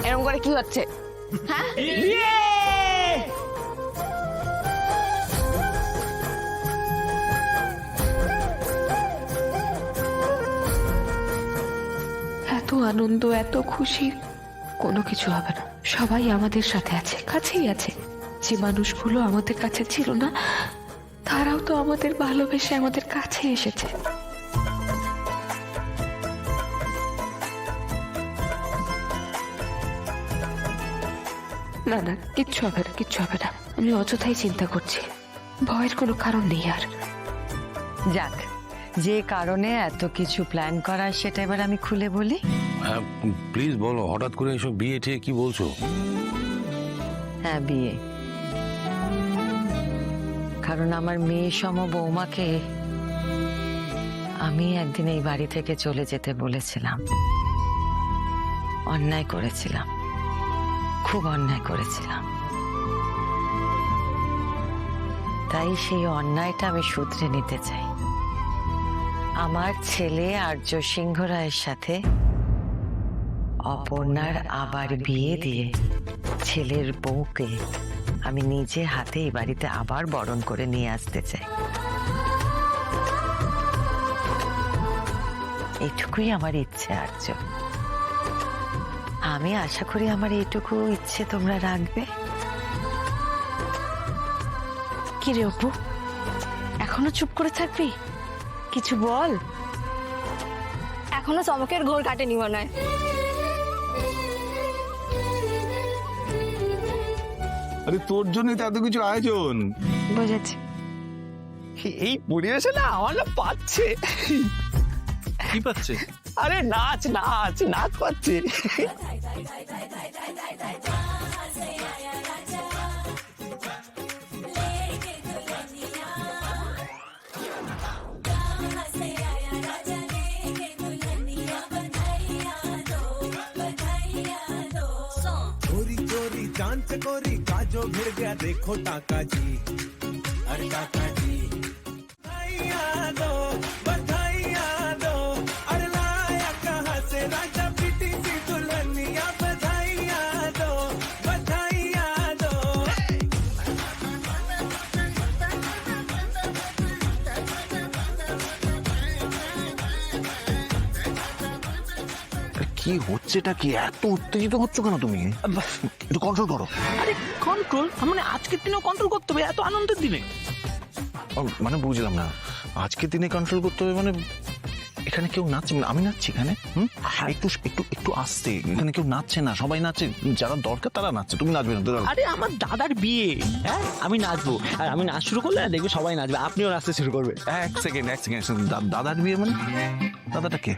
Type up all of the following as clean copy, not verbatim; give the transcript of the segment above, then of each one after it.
এরকম করে কি হচ্ছে? হ্যাঁ, এত আনন্দ, এত খুশি, কোনো কিছু হবে না। সবাই আমাদের সাথে আছে, কাছেই আছে। যে মানুষগুলো আমাদের কাছে ছিল না, তারাও তো আমাদের ভালোবেসে আমাদের কাছে এসেছে। না না, কিচ্ছু হবে না, কিচ্ছু হবে না। আমি অযথাই চিন্তা করছি, ভয়ের কোনো কারণ নেই আর। যাক, যে কারণে এত কিছু প্ল্যান করা সেটা এবার আমি খুলে বলি। হ্যাঁ প্লিজ বলো, হঠাৎ করে এসব বিয়ে ঠিক কি বলছো? হ্যাঁ, বিয়ে। কারণ আমার মেয়ে সম বৌমাকে আমি একদিন এই বাড়ি থেকে চলে যেতে বলেছিলাম। অন্যায় করেছিলাম, খুব অন্যায় করেছিলাম। তাই সেই অন্যায়টা আমি শুধরে নিতে চাই। আমার ছেলে আর্য সিংহ রায়ের সাথে অপর্ণার আবার বিয়ে দিয়ে ছেলের বউকে আমি নিজে হাতে এই বাড়িতে আবার বরণ করে নিয়ে আসতে চাই। এইটুকুই আমার ইচ্ছে আর্য। আমি আশা করি আমার এইটুকু ইচ্ছে তোমরা রাখবে। কি রে অপু, এখনো চুপ করে থাকবি? কিছু বল। এখনো চমকের ঘোর কাটেনি মনে হয়। আরে তোর জন্যই তো এত কিছু আয়োজন। বুঝেছি। এই পরিবেশে না আমার না পাচ্ছে। কি পাচ্ছে? আরে নাচ নাচ নাচ পাচ্ছে। चोरी चोरी जांच कोरी काजो भिड़ गया देखो टाका जी। अरे टाका जी बधाइयाँ दो अरे लाया कहाँ से राजा पीटी सी दुल्हनिया। बधाइयाँ दो बधाइयाँ दो। কি হচ্ছেটা কি? এত উত্তেজিত হচ্ছ কেন তুমি? একটু কন্ট্রোল করো। আরে কন্ট্রোল মানে আজকের দিনেও কন্ট্রোল করতে হবে এত আনন্দের দিনে? মানে বুঝলাম না, আজকে দিনে কন্ট্রোল করতে হবে মানে? এখানে কেউ নাচছে না, আমি নাচছি এখানে। একটু একটু একটু আসতে, এখানে কেউ নাচছে না, সবাই নাচছে, যারা দরকার তারা নাচছে, তুমি নাচবে না? আরে আমার দাদার বিয়ে, হ্যাঁ আমি নাচবো। আর আমি নাচ শুরু করলে দেখবে সবাই নাচবে, আপনিও নাচতে শুরু করবে। এক সেকেন্ড দাদার বিয়ে মানে? দাদাটা কে?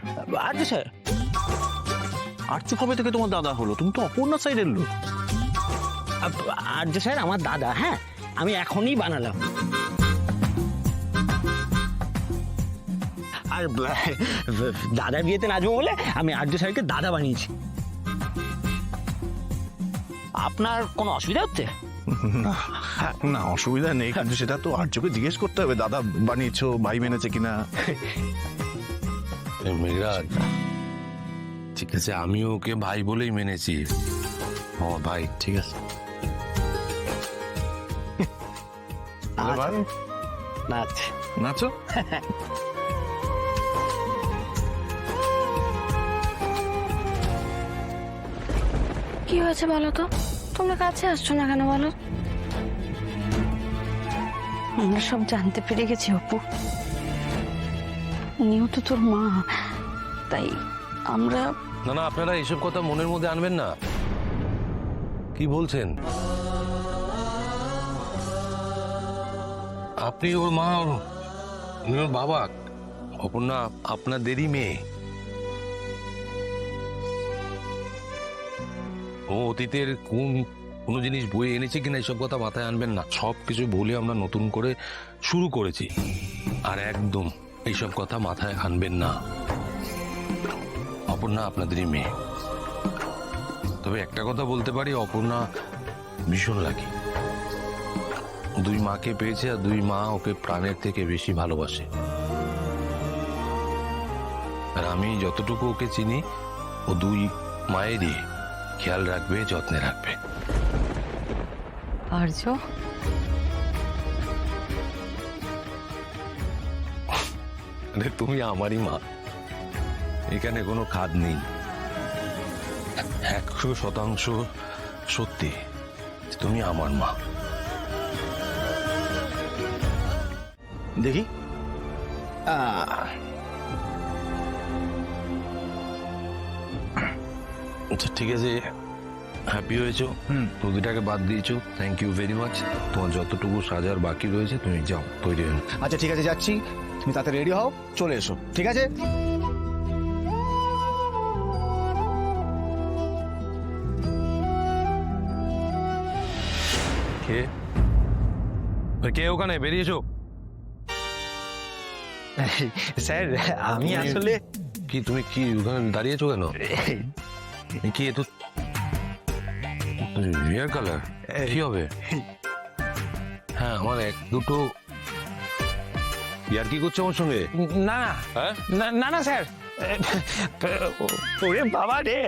আর্য স্যার। আর্য কবে থেকে তোমার দাদা হলো? তুমি তো অপর্ণা সাইডের লোক। আর্য স্যার আমার দাদা, হ্যাঁ আমি এখনই বানালাম। আর দাদার বিয়েতে নাচবো বলে আমি আর্য স্যারকে দাদা বানিয়েছি। আপনার কোনো অসুবিধা হচ্ছে? না না, অসুবিধা নেই, কিন্তু সেটা তো আর্যকে জিজ্ঞেস করতে হবে, দাদা বানিয়েছো, ভাই মেনেছে কিনা। মেঘরাজ, ঠিক আছে, আমি ওকে ভাই বলেই মেনেছি। ও ভাই, ঠিক আছে। ভাই নাচ নাচো। কি হয়েছে বলো তো? তোমরা কাছে আসছো না কেন বলো? আমরা সব জানতে পেরে গেছি অপু, উনিও তো তোর মা, তাই আমরা। না না, আপনারা এইসব কথা মনের মধ্যে আনবেন না। কি বলছেন? আপনি ওর মা, উনি ওর বাবা। অপর্ণা আপনাদেরই মেয়ে। ও অতীতের কোনো জিনিস বয়ে এনেছে কিনা এসব কথা মাথায় আনবেন না। সব কিছু ভুলে আমরা নতুন করে শুরু করেছি, আর একদম এইসব কথা মাথায় আনবেন না। অপর্ণা আপনাদেরই মেয়ে। তবে একটা কথা বলতে পারি, অপর্ণা ভীষণ লাকি। দুই মাকে পেয়েছে, আর দুই মা ওকে প্রাণের থেকে বেশি ভালোবাসে। আর আমি যতটুকু ওকে চিনি, ও দুই মায়েরই খেয়াল রাখবে, যত্নে রাখবে। আর্য, আরে তুমি আমারই মা, এখানে কোনো খাদ নেই। 100% সত্যি তুমি আমার মা। দেখি আচ্ছা ঠিক আছে, হ্যাপি হয়েছো, নদীটাকে বাদ দিয়েছো, থ্যাংক ইউ ভেরি মাচ। তোমার যতটুকু সাজার বাকি রয়েছে তুমি যাও, তৈরি হয়ে নাও। আচ্ছা ঠিক আছে, যাচ্ছি, তুমি তাতে রেডি হও, চলে এসো, ঠিক আছে? কে কে ওখানে? বেরিয়েছো? স্যার আমি আসলে কি তুমি কি ওখানে দাঁড়িয়েছো কেন? কি এ তো রিয়ার কালার, কি হবে? হ্যাঁ, আমার এক দুটো ইয়ার কি করছো আমার সঙ্গে? না হ্যাঁ, না না না স্যার, ওরে বাবা রে।